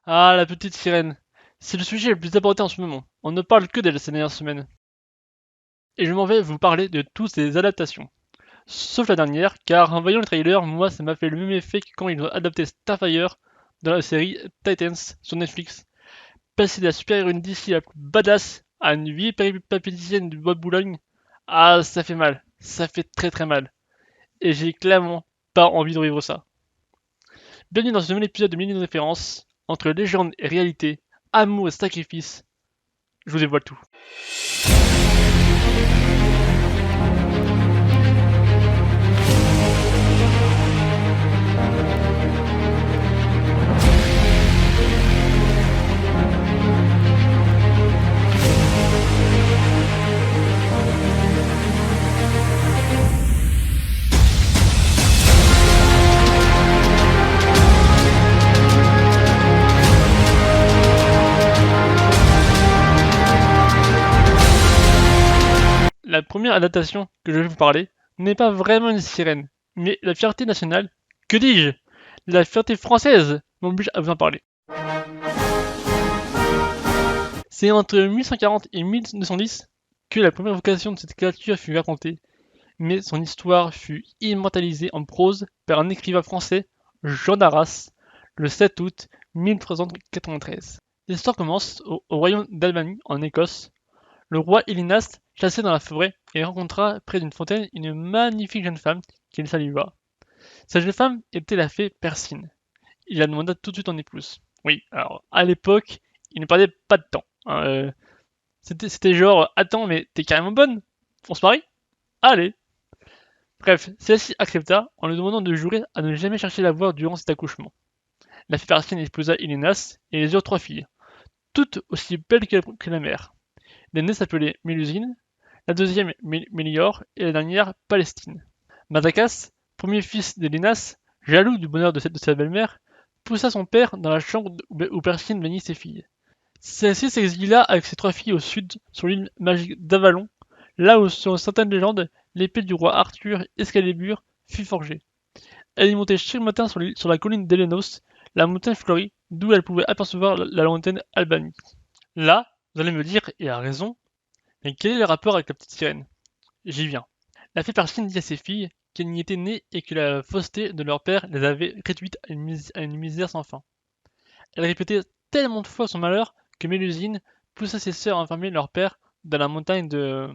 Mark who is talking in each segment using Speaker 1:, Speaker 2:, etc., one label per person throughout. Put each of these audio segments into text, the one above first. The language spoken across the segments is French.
Speaker 1: Ah, la petite sirène. C'est le sujet le plus abordé en ce moment. On ne parle que d'elle ces dernières semaines. Et je m'en vais vous parler de toutes ces adaptations. Sauf la dernière, car en voyant le trailer, moi ça m'a fait le même effet que quand ils ont adapté Starfire dans la série Titans sur Netflix. Passer de la super-héroïne d'ici la plus badass à une vieille péripapéticienne du bois de Boulogne, ah ça fait mal. Ça fait très très mal. Et j'ai clairement pas envie de revivre ça. Bienvenue dans ce nouvel épisode de Mini Référence, entre légende et réalité, amour et sacrifice, je vous dévoile tout. La première adaptation que je vais vous parler n'est pas vraiment une sirène, mais la fierté nationale, que dis-je, la fierté française m'oblige à vous en parler. C'est entre 1140 et 1210 que la première vocation de cette créature fut racontée, mais son histoire fut immortalisée en prose par un écrivain français, Jean d'Arras, le 7 août 1393. L'histoire commence au royaume d'Albanie, en Écosse. Le roi Élinas chassait dans la forêt et rencontra près d'une fontaine une magnifique jeune femme qu'il salua. Cette jeune femme était la fée Persine. Il la demanda tout de suite en épouse. Oui, alors à l'époque, il ne perdait pas de temps, hein, c'était genre, attends, mais t'es carrément bonne? On se marie? Allez! Bref, celle-ci accepta en lui demandant de jurer à ne jamais chercher la voir durant cet accouchement. La fée Persine épousa Ilénas et les eurent trois filles, toutes aussi belles que la mère. L'aînée s'appelait Mélusine, la deuxième Mélior et la dernière Palestine. Madakas, premier fils d'Hélinas, jaloux du bonheur de sa belle-mère, poussa son père dans la chambre où Persine baignit ses filles. Celle-ci s'exila avec ses trois filles au sud, sur l'île magique d'Avalon, là où, selon certaines légendes, l'épée du roi Arthur Excalibur fut forgée. Elle y montait chaque matin sur la colline d'Elenos, la montagne fleurie, d'où elle pouvait apercevoir la lointaine Albanie. Là, vous allez me dire, et à raison, mais quel est le rapport avec la petite sirène? J'y viens. La fée Persine dit à ses filles qu'elles n'y étaient nées et que la fausseté de leur père les avait réduites à une misère sans fin. Elle répétait tellement de fois son malheur que Mélusine poussa ses sœurs à enfermer leur père dans la montagne de...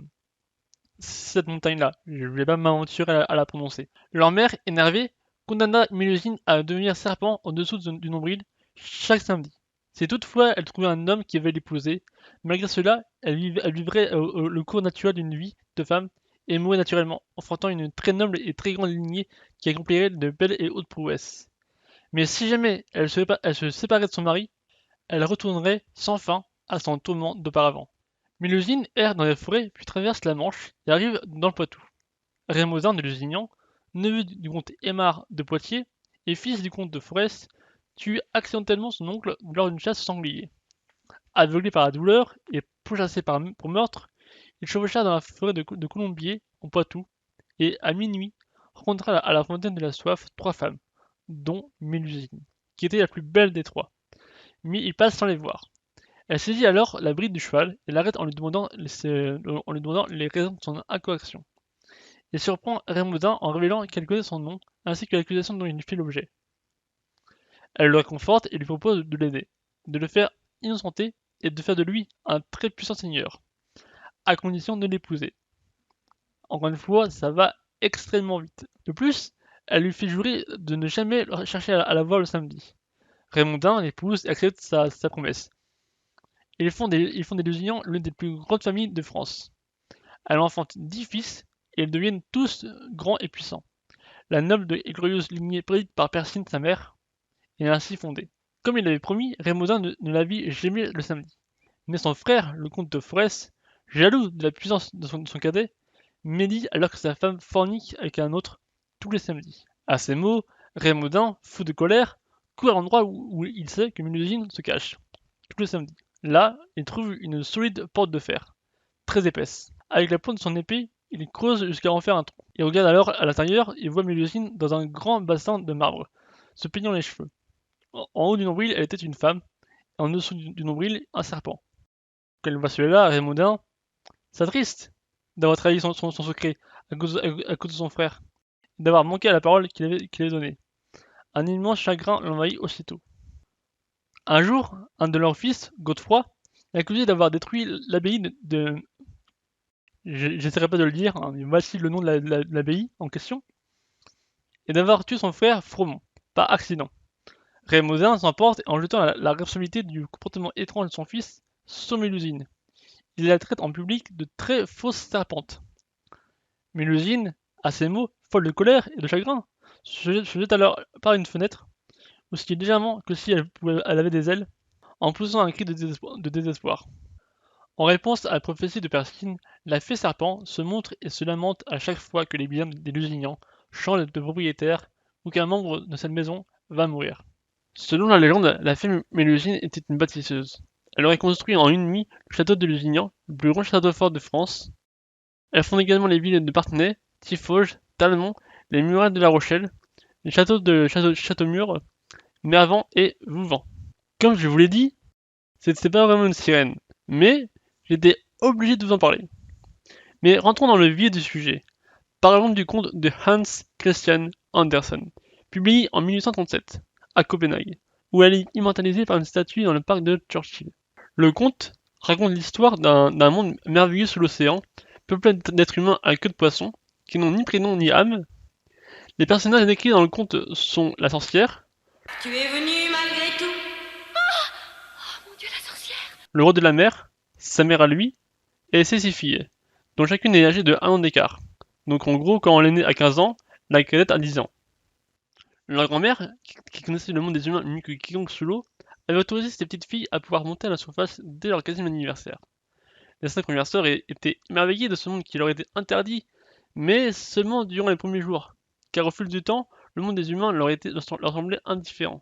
Speaker 1: cette montagne-là. Je ne vais pas m'aventurer à la prononcer. Leur mère, énervée, condamna Mélusine à devenir serpent au-dessous du nombril chaque samedi. Si toutefois elle trouvait un homme qui avait l'épouser, malgré cela, elle vivrait le cours naturel d'une vie de femme et mourrait naturellement, enfantant une très noble et très grande lignée qui accomplirait de belles et hautes prouesses. Mais si jamais elle se séparait de son mari, elle retournerait sans fin à son tourment d'auparavant. Mélusine erre dans les forêts puis traverse la Manche et arrive dans le Poitou. Rémosin de Lusignan, neveu du comte Aymar de Poitiers et fils du comte de Forest, tue accidentellement son oncle lors d'une chasse au sanglier. Aveuglé par la douleur et pourchassé pour meurtre, il chevaucha dans la forêt de Colombier, en Poitou, et, à minuit, rencontra à la fontaine de la soif trois femmes, dont Mélusine, qui était la plus belle des trois. Mais il passe sans les voir. Elle saisit alors la bride du cheval et l'arrête en lui demandant les raisons de son incorrection. Il surprend Rémoudin en révélant qu'elle connaît son nom ainsi que l'accusation dont il fait l'objet. Elle le réconforte et lui propose de l'aider, de le faire innocenter et de faire de lui un très puissant seigneur, à condition de l'épouser. Encore une fois, ça va extrêmement vite. De plus, elle lui fait jurer de ne jamais chercher à la voir le samedi. Raymondin l'épouse et accepte sa promesse. Ils font des Lusignan l'une des plus grandes familles de France. Elle enfante 10 fils et ils deviennent tous grands et puissants. La noble et glorieuse lignée prédite par Persine, sa mère, est ainsi fondée. Comme il l'avait promis, Raymondin ne la vit jamais le samedi. Mais son frère, le comte de Forest, jaloux de la puissance de son cadet, médit alors que sa femme fornique avec un autre tous les samedis. À ces mots, Raymondin, fou de colère, court à l'endroit où il sait que Mélusine se cache, tous les samedis. Là, il trouve une solide porte de fer, très épaisse. Avec la pointe de son épée, il creuse jusqu'à en faire un trou. Il regarde alors à l'intérieur et voit Mélusine dans un grand bassin de marbre, se peignant les cheveux. En haut du nombril, elle était une femme, en dessous du nombril, un serpent. Quand elle voit celui-là, Raymondin, c'est triste d'avoir trahi son secret à cause de son frère, d'avoir manqué à la parole qu'il avait donnée. Un immense chagrin l'envahit aussitôt. Un jour, un de leurs fils, Godefroy, l'accusait d'avoir détruit l'abbaye de... J'essaierai pas de le dire, hein, mais voici le nom de l'abbaye en question, et d'avoir tué son frère Froment, par accident. Raymondin s'emporte en jetant la responsabilité du comportement étrange de son fils sur Mélusine. Il la traite en public de très fausse serpente. Mélusine, à ces mots, folle de colère et de chagrin, se jette alors par une fenêtre, aussi légèrement que si elle avait des ailes, en poussant un cri de désespoir. En réponse à la prophétie de Persine, la fée serpent se montre et se lamente à chaque fois que les biens des Lusignans changent de propriétaire ou qu'un membre de cette maison va mourir. Selon la légende, la fée Mélusine était une bâtisseuse. Elle aurait construit en une nuit le château de Lusignan, le plus grand château fort de France. Elle fonde également les villes de Parthenay, Tiffauges, Talmont, les murailles de La Rochelle, les châteaux de Châteaumur, Mervan et Vouvant. Comme je vous l'ai dit, c'était pas vraiment une sirène, mais j'étais obligé de vous en parler. Mais rentrons dans le vif du sujet. Parlons du conte de Hans Christian Andersen, publié en 1837, à Copenhague, où elle est immortalisée par une statue dans le parc de Churchill. Le conte raconte l'histoire d'un monde merveilleux sous l'océan, peuplé d'êtres humains à queue de poisson, qui n'ont ni prénom ni âme. Les personnages décrits dans le conte sont la sorcière,
Speaker 2: Tu es venu malgré tout.
Speaker 3: Oh mon Dieu, la sorcière!
Speaker 1: le roi de la mer, sa mère à lui, et ses 6 filles, dont chacune est âgée de 1 an d'écart. Donc en gros, quand l'aînée a 15 ans, la cadette a 10 ans. Leur grand-mère, qui connaissait le monde des humains mieux que quiconque sous l'eau, avait autorisé ses petites filles à pouvoir monter à la surface dès leur 15e anniversaire. Les 5 premières sœurs étaient émerveillées de ce monde qui leur était interdit, mais seulement durant les premiers jours, car au fil du temps, le monde des humains leur semblait indifférent,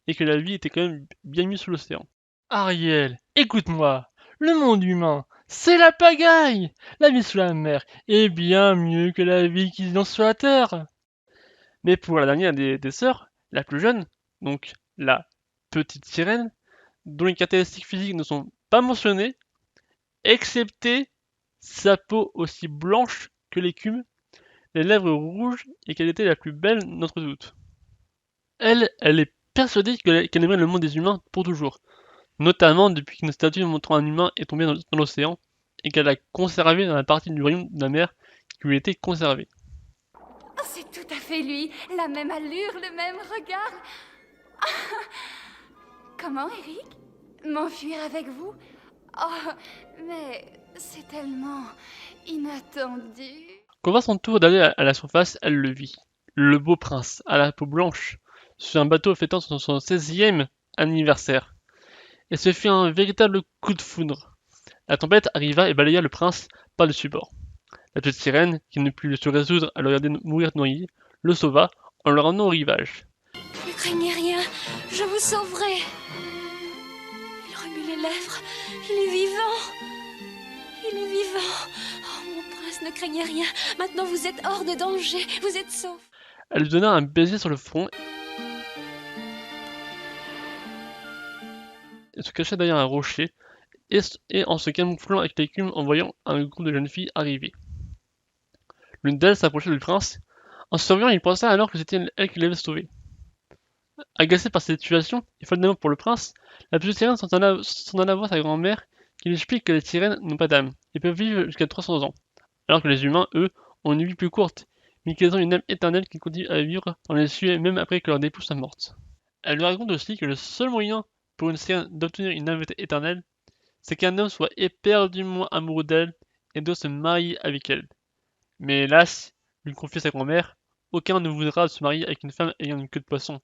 Speaker 1: et que la vie était quand même bien mieux sous l'océan. Ariel, écoute-moi, le monde humain, c'est la pagaille! La vie sous la mer est bien mieux que la vie qui vit sur la terre! Mais pour la dernière des sœurs, la plus jeune, donc la petite sirène, dont les caractéristiques physiques ne sont pas mentionnées, excepté sa peau aussi blanche que l'écume, les lèvres rouges et qu'elle était la plus belle d'entre toutes. Elle est persuadée qu'elle aimerait le monde des humains pour toujours, notamment depuis qu'une statue montrant un humain est tombée dans l'océan et qu'elle a conservé dans la partie du royaume de la mer qui lui était conservée.
Speaker 3: Oh, c'est tout à fait lui, la même allure, le même regard. Ah, comment, Eric? M'enfuir avec vous? Oh, mais c'est tellement inattendu.
Speaker 1: Quand va son tour d'aller à la surface, elle le vit. Le beau prince, à la peau blanche, sur un bateau fêtant son 16e anniversaire. Et ce fut un véritable coup de foudre. La tempête arriva et balaya le prince par-dessus bord. La petite sirène, qui ne put se résoudre à le regarder mourir noyé, le sauva en le ramenant au rivage.
Speaker 3: Ne craignez rien, je vous sauverai. Il remue les lèvres, il est vivant. Il est vivant. Oh, mon prince, ne craignez rien. Maintenant, vous êtes hors de danger, vous êtes sauf.
Speaker 1: Elle lui donna un baiser sur le front et se cacha derrière un rocher, et en se camouflant avec l'écume en voyant un groupe de jeunes filles arriver. L'une d'elles s'approcha du prince. En se surveillant, il pensa alors que c'était elle qui l'avait sauvé. Agacée par cette situation, et follement pour le prince, la petite sirène s'en alla voir sa grand-mère qui lui explique que les sirènes n'ont pas d'âme et peuvent vivre jusqu'à 300 ans, alors que les humains, eux, ont une vie plus courte, mais qu'ils ont une âme éternelle qui continue à vivre dans les cieux même après que leur épouse soit morte. Elle lui raconte aussi que le seul moyen pour une sirène d'obtenir une âme éternelle, c'est qu'un homme soit éperdument amoureux d'elle et doit se marier avec elle. Mais hélas, lui confie sa grand-mère, aucun ne voudra se marier avec une femme ayant une queue de poisson.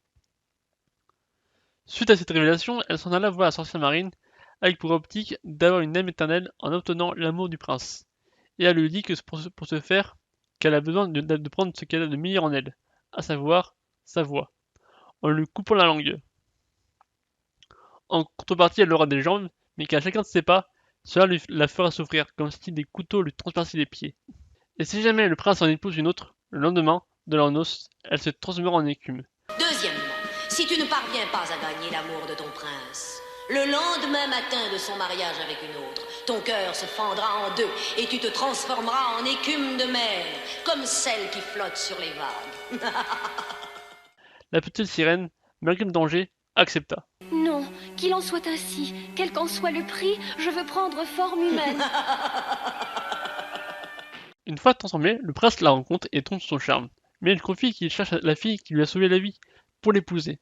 Speaker 1: Suite à cette révélation, elle s'en alla voir la sorcière marine, avec pour optique d'avoir une âme éternelle en obtenant l'amour du prince. Et elle lui dit que pour ce faire, qu'elle a besoin de prendre ce qu'elle a de meilleur en elle, à savoir sa voix, en lui coupant la langue. En contrepartie, elle aura des jambes, mais qu'à chacun de ses pas, cela la fera souffrir, comme si des couteaux lui transperçaient les pieds. Et si jamais le prince en épouse une autre, le lendemain, de leur noces, elle se transformera en écume.
Speaker 2: Deuxièmement, si tu ne parviens pas à gagner l'amour de ton prince, Le lendemain matin de son mariage avec une autre, ton cœur se fendra en deux et tu te transformeras en écume de mer, comme celle qui flotte sur les vagues.
Speaker 1: La petite sirène, malgré le danger, accepta.
Speaker 4: Non, qu'il en soit ainsi. Quel qu'en soit le prix, je veux prendre forme humaine.
Speaker 1: Une fois transformé, le prince la rencontre et tombe sous son charme. Mais il confie qu'il cherche la fille qui lui a sauvé la vie, pour l'épouser.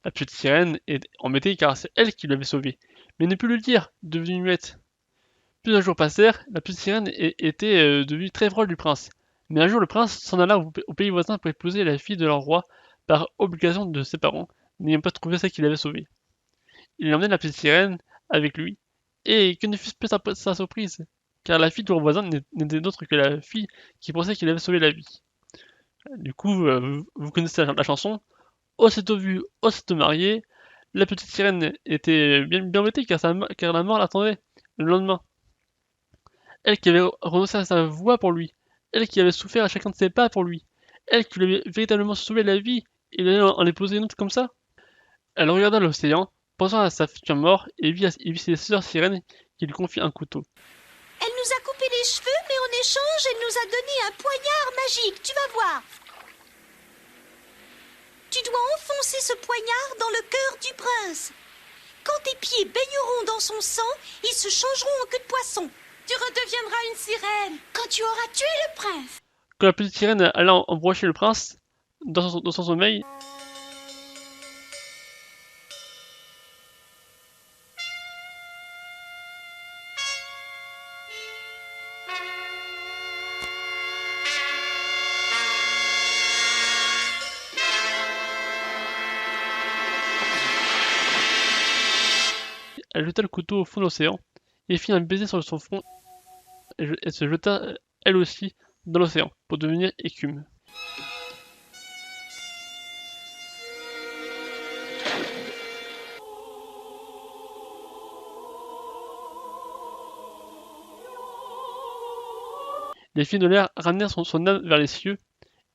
Speaker 1: La petite sirène est embêtée car c'est elle qui l'avait sauvée, mais ne peut le dire, devenue muette. Plusieurs jours passèrent, la petite sirène était devenue très proche du prince. Mais un jour le prince s'en alla au pays voisin pour épouser la fille de leur roi par obligation de ses parents, n'ayant pas trouvé celle qu'il avait sauvée. Il emmenait la petite sirène avec lui, et que ne fût pas sa surprise, car la fille du roi voisin n'était d'autre que la fille qui pensait qu'il avait sauvé la vie. Du coup, vous connaissez la chanson. Aussitôt vue, aussitôt mariée, la petite sirène était bien embêtée car la mort l'attendait le lendemain. Elle qui avait renoncé à sa voix pour lui, elle qui avait souffert à chacun de ses pas pour lui, elle qui lui avait véritablement sauvé la vie, et il allait en épouser une autre comme ça. Elle regarda l'océan, pensant à sa future mort, et vit ses sœurs sirènes qui lui confient un couteau.
Speaker 5: Elle nous a coupé les cheveux, mais en échange, elle nous a donné un poignard magique, tu vas voir. Tu dois enfoncer ce poignard dans le cœur du prince. Quand tes pieds baigneront dans son sang, ils se changeront en queue de poisson. Tu redeviendras une sirène quand tu auras tué le prince.
Speaker 1: Quand la petite sirène alla embrocher le prince, dans son sommeil, elle jeta le couteau au fond de l'océan et fit un baiser sur son front et se jeta elle aussi dans l'océan pour devenir écume. Les filles de l'air ramenèrent son âme vers les cieux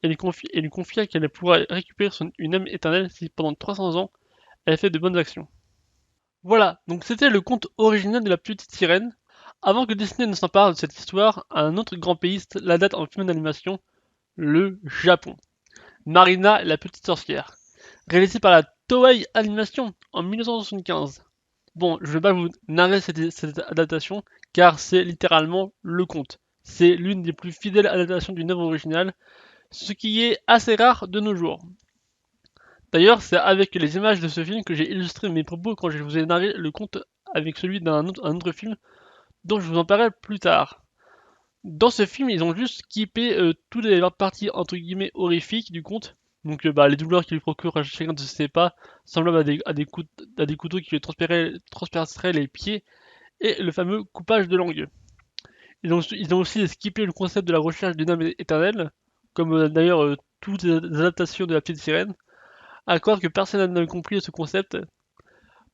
Speaker 1: et lui confia qu'elle pourra récupérer une âme éternelle si pendant 300 ans elle fait de bonnes actions. Voilà, donc c'était le conte original de la petite sirène. Avant que Disney ne s'empare de cette histoire, un autre grand pays la date en film d'animation, le Japon. Marina, la petite sorcière, réalisé par la Toei Animation en 1975. Bon, je vais pas vous narrer cette adaptation, car c'est littéralement le conte. C'est l'une des plus fidèles adaptations d'une œuvre originale, ce qui est assez rare de nos jours. D'ailleurs, c'est avec les images de ce film que j'ai illustré mes propos quand je vous ai narré le conte avec celui d'un autre film, dont je vous en parlerai plus tard. Dans ce film, ils ont juste skippé toutes les parties entre guillemets horrifiques du conte, donc les douleurs qu'il procure à chacun de ses pas, semblables à des couteaux qui lui transperceraient les pieds, et le fameux coupage de langue. Ils ont aussi skippé le concept de la recherche d'une âme éternelle, comme d'ailleurs toutes les adaptations de la petite sirène, à croire que personne n'avait compris ce concept.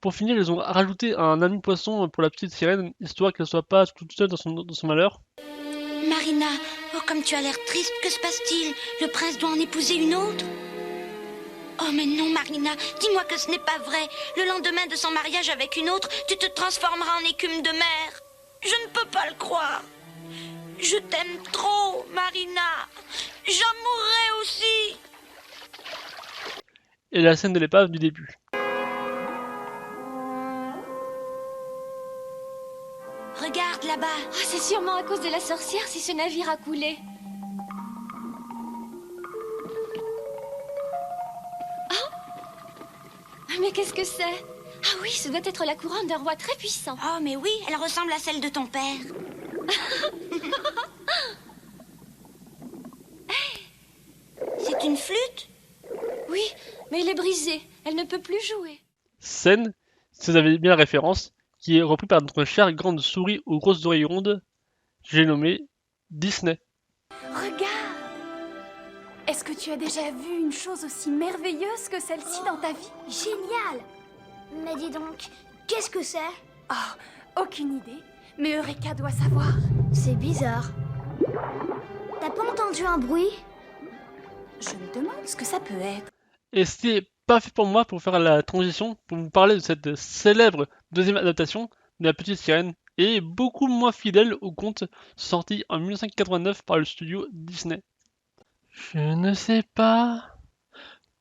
Speaker 1: Pour finir, ils ont rajouté un ami poisson pour la petite sirène, histoire qu'elle soit pas toute seule dans son malheur.
Speaker 5: Marina, oh comme tu as l'air triste, que se passe-t-il? Le prince doit en épouser une autre? Oh mais non Marina, dis-moi que ce n'est pas vrai. Le lendemain de son mariage avec une autre, tu te transformeras en écume de mer. Je ne peux pas le croire. Je t'aime trop, Marina. J'en mourrai aussi.
Speaker 1: Et la scène de l'épave du début.
Speaker 5: Regarde là-bas.
Speaker 4: Oh, c'est sûrement à cause de la sorcière si ce navire a coulé. Oh, mais qu'est-ce que c'est? Ah oui, ce doit être la couronne d'un roi très puissant.
Speaker 5: Oh mais oui, elle ressemble à celle de ton père. C'est une flûte?
Speaker 4: Oui, mais elle est brisée. Elle ne peut plus jouer.
Speaker 1: Scène, si vous avez bien la référence, qui est repris par notre chère grande souris aux grosses oreilles rondes, j'ai nommé Disney.
Speaker 3: Regarde! Est-ce que tu as déjà vu une chose aussi merveilleuse que celle-ci dans ta vie?
Speaker 6: Génial! Mais dis donc, qu'est-ce que c'est?
Speaker 3: Oh, aucune idée, mais Eureka doit savoir.
Speaker 6: C'est bizarre. T'as pas entendu un bruit?
Speaker 3: Je me demande ce que ça peut être.
Speaker 1: Et c'est parfait pour moi pour faire la transition, pour vous parler de cette célèbre deuxième adaptation de La Petite Sirène, et beaucoup moins fidèle au conte sorti en 1989 par le studio Disney. Je ne sais pas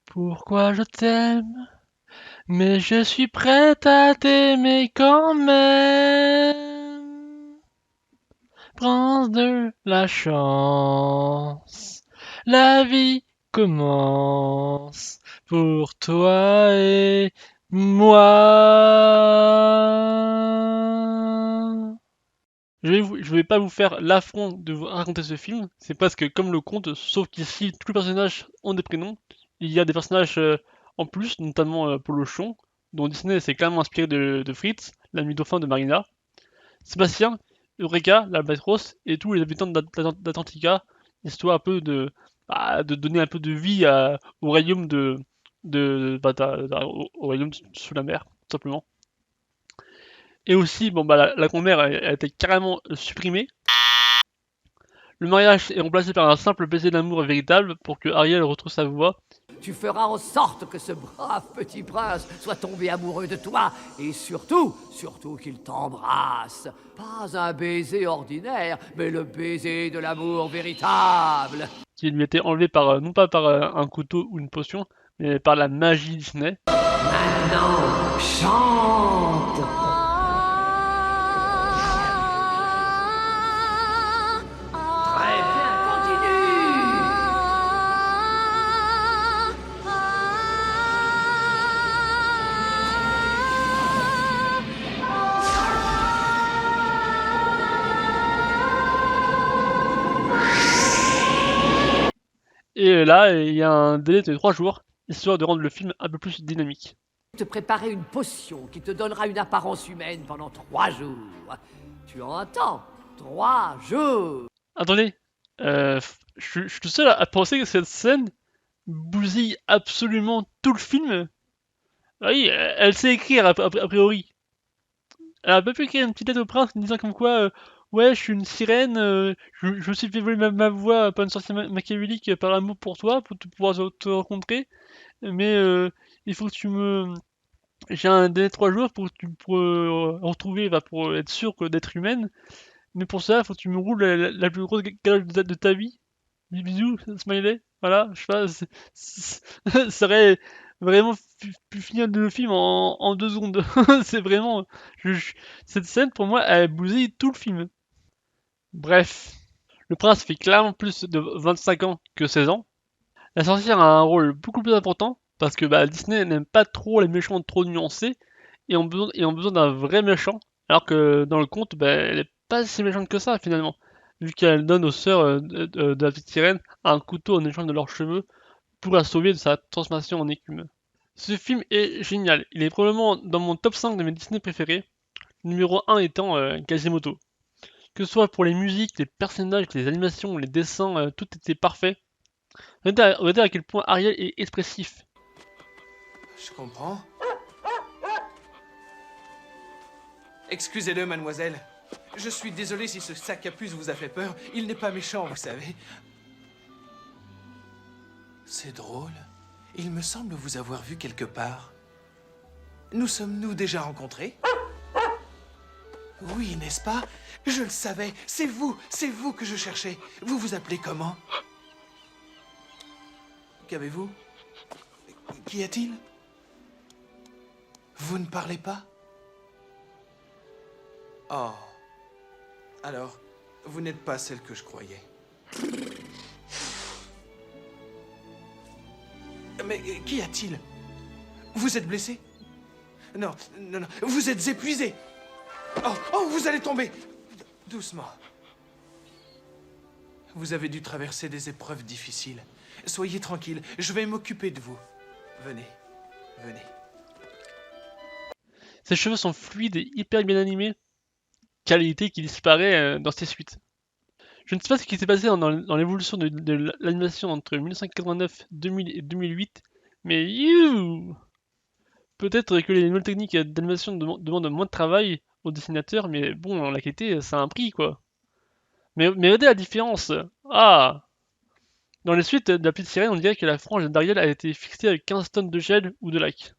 Speaker 1: pourquoi je t'aime, mais je suis prête à t'aimer quand même. Prince de la chance, la vie commence pour toi et moi. Je vais pas vous faire l'affront de vous raconter ce film, c'est presque comme le conte, sauf qu'ici tous les personnages ont des prénoms. Il y a des personnages en plus, notamment Polochon, dont Disney s'est clairement inspiré de Fritz, la nuit dauphin de Marina, Sébastien, Eureka, l'Albatros et tous les habitants d'Atlantica, histoire un peu de donner un peu de vie au royaume au royaume sous la mer, tout simplement. Et aussi, bon bah la grand-mère a été carrément supprimée. Le mariage est remplacé par un simple baiser d'amour véritable pour que Ariel retrouve sa voix.
Speaker 7: Tu feras en sorte que ce brave petit prince soit tombé amoureux de toi et surtout qu'il t'embrasse. Pas un baiser ordinaire, mais le baiser de l'amour véritable.
Speaker 1: Qui lui était enlevé par, non pas par un couteau ou une potion, mais par la magie Disney.
Speaker 7: Maintenant, chante. Très bien, continue.
Speaker 1: Et là, il y a un délai de 3 jours, histoire de rendre le film un peu plus dynamique.
Speaker 7: Te préparer une potion qui te donnera une apparence humaine pendant 3 jours. Tu entends? 3 jours.
Speaker 1: Attendez, je suis tout seul à penser que cette scène bousille absolument tout le film. Ah oui, elle sait écrire a priori. Elle a pas pu écrire une petite lettre au prince disant comme quoi, ouais, je suis une sirène, je me suis fait voler ma voix par une sorcière machiavélique par amour pour toi, pour pouvoir te rencontrer, mais il faut que tu me... J'ai un délai de 3 jours pour retrouver, pour être sûr d'être humaine, mais pour ça, il faut que tu me roules la plus grosse galère de ta vie. Bisous, smiley, voilà, je sais pas, ça serait vraiment pu finir le film en 2 secondes. C'est vraiment... cette scène, pour moi, elle bousille tout le film. Bref, le prince fait clairement plus de 25 ans que 16 ans. La sorcière a un rôle beaucoup plus important, parce que Disney n'aime pas trop les méchants trop nuancés, et ont besoin d'un vrai méchant, alors que dans le conte, elle est pas si méchante que ça, finalement, vu qu'elle donne aux sœurs de la petite sirène un couteau en échange de leurs cheveux pour la sauver de sa transformation en écume. Ce film est génial, il est probablement dans mon top 5 de mes Disney préférés, numéro 1 étant Quasimodo. Que ce soit pour les musiques, les personnages, les animations, les dessins, tout était parfait. Regardez à quel point Ariel est expressif.
Speaker 8: Je comprends. Excusez-le, mademoiselle. Je suis désolé si ce sac à puce vous a fait peur. Il n'est pas méchant, vous savez. C'est drôle. Il me semble vous avoir vu quelque part. Nous sommes-nous déjà rencontrés? Oui, n'est-ce pas? Je le savais. C'est vous que je cherchais. Vous vous appelez comment? Qu'avez-vous? Qu'y a-t-il? Vous ne parlez pas? Oh. Alors, vous n'êtes pas celle que je croyais. Mais qu'y a-t-il? Vous êtes blessé? Non, non, non, vous êtes épuisé. Oh, vous allez tomber. Doucement. Vous avez dû traverser des épreuves difficiles. Soyez tranquille, je vais m'occuper de vous. Venez, venez.
Speaker 1: Ses cheveux sont fluides et hyper bien animés, qualité qui disparaît dans ses suites. Je ne sais pas ce qui s'est passé dans l'évolution de l'animation entre 1989, 2000 et 2008, mais peut-être que les nouvelles techniques d'animation demandent moins de travail aux dessinateurs, mais bon, la qualité, ça a un prix, quoi. Mais regardez la différence. Ah, Dans les suites de la petite sirène, on dirait que la frange d'Ariel a été fixée avec 15 tonnes de gel ou de lac.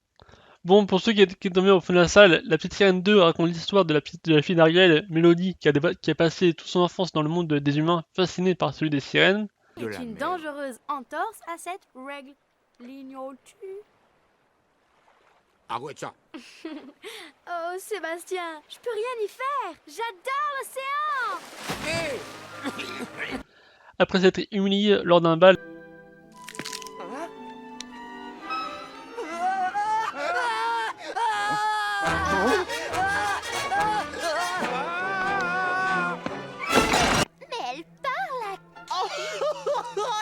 Speaker 1: Bon, pour ceux qui est tombés au fond de la salle, la petite sirène 2 raconte l'histoire de la fille d'Ariel, Mélodie, qui a passé toute son enfance dans le monde des humains, fascinée par celui des sirènes.
Speaker 9: Est une dangereuse entorse à cette règle. L'ignorais-tu?
Speaker 10: Arrête ça.
Speaker 9: Oh, Sébastien, je peux rien y faire. J'adore l'océan.
Speaker 1: Après s'être humilié lors d'un bal,
Speaker 3: Mais elle parle à...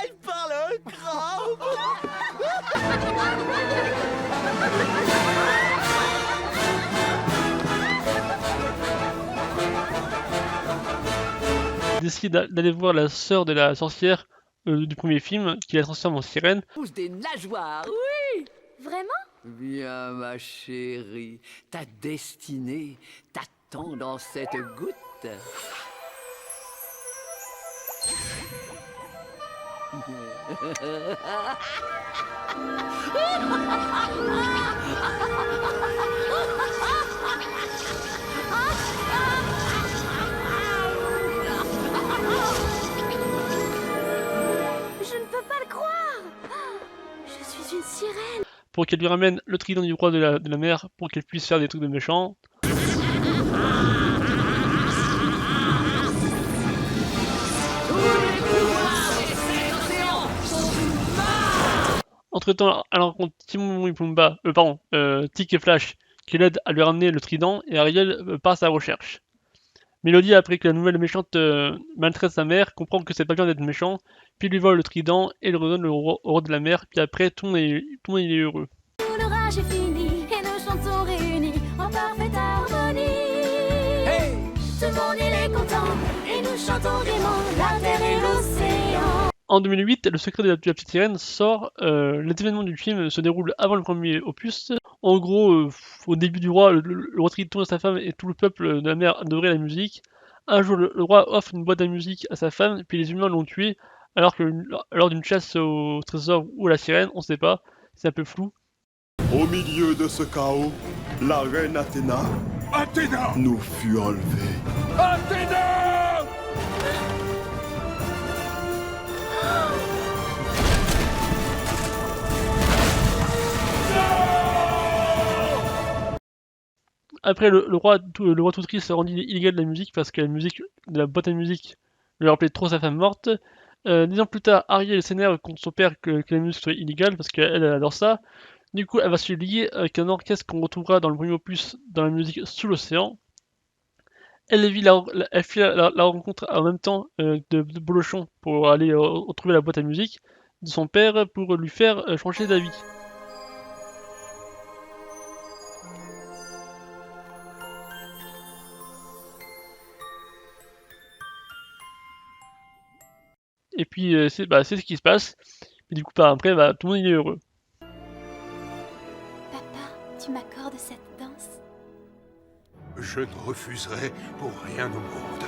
Speaker 10: Elle parle un crabe.
Speaker 1: décide d'aller voir la sœur de la sorcière du premier film, qui la transforme en sirène.
Speaker 7: Pousse des nageoires, oui.
Speaker 9: Vraiment?
Speaker 7: Viens, ma chérie, ta destinée t'attend dans cette goutte.
Speaker 9: Je ne peux pas le croire. Je suis une sirène.
Speaker 1: Pour qu'elle lui ramène le trident du roi de la mer, pour qu'elle puisse faire des trucs de méchants. Entre-temps, elle rencontre Timon et Pumba, Tic et Flash, qui l'aident à lui ramener le trident, et Ariel part à sa recherche. Mélodie, après que la nouvelle méchante maltraite sa mère, comprend que c'est pas bien d'être méchant, puis lui vole le trident et le redonne au roi de la mer, puis après tout le monde est heureux.
Speaker 9: L'orage est fini et nous chantons réunis en parfaite harmonie.
Speaker 10: Hey.
Speaker 9: Tout le monde il est content et nous chantons gaiement la terre et l'océan.
Speaker 1: En 2008, Le secret de la petite sirène sort. Les événements du film se déroulent avant le premier opus. En gros, au début du roi, le roi Triton et sa femme et tout le peuple de la mer adoraient la musique. Un jour, le roi offre une boîte à musique à sa femme, puis les humains l'ont tué, lors d'une chasse au trésor ou à la sirène, on sait pas, c'est un peu flou.
Speaker 11: Au milieu de ce chaos, la reine Athéna nous fut enlevée.
Speaker 10: Athéna!
Speaker 1: Après, le roi tout triste rendit illégal de la musique parce que la musique de la boîte à musique lui rappelait trop sa femme morte. 10 ans plus tard, Ariel s'énerve contre son père que la musique soit illégale parce qu'elle adore ça. Du coup, elle va se lier avec un orchestre qu'on retrouvera dans le premier opus dans la musique Sous l'océan. Elle fit la rencontre en même temps de Bolochon pour aller retrouver la boîte à musique de son père pour lui faire changer d'avis. Et puis c'est ce qui se passe. Et du coup, après, tout le monde est heureux.
Speaker 9: Papa, tu m'accordes cette danse?
Speaker 10: Je ne refuserai pour rien au monde.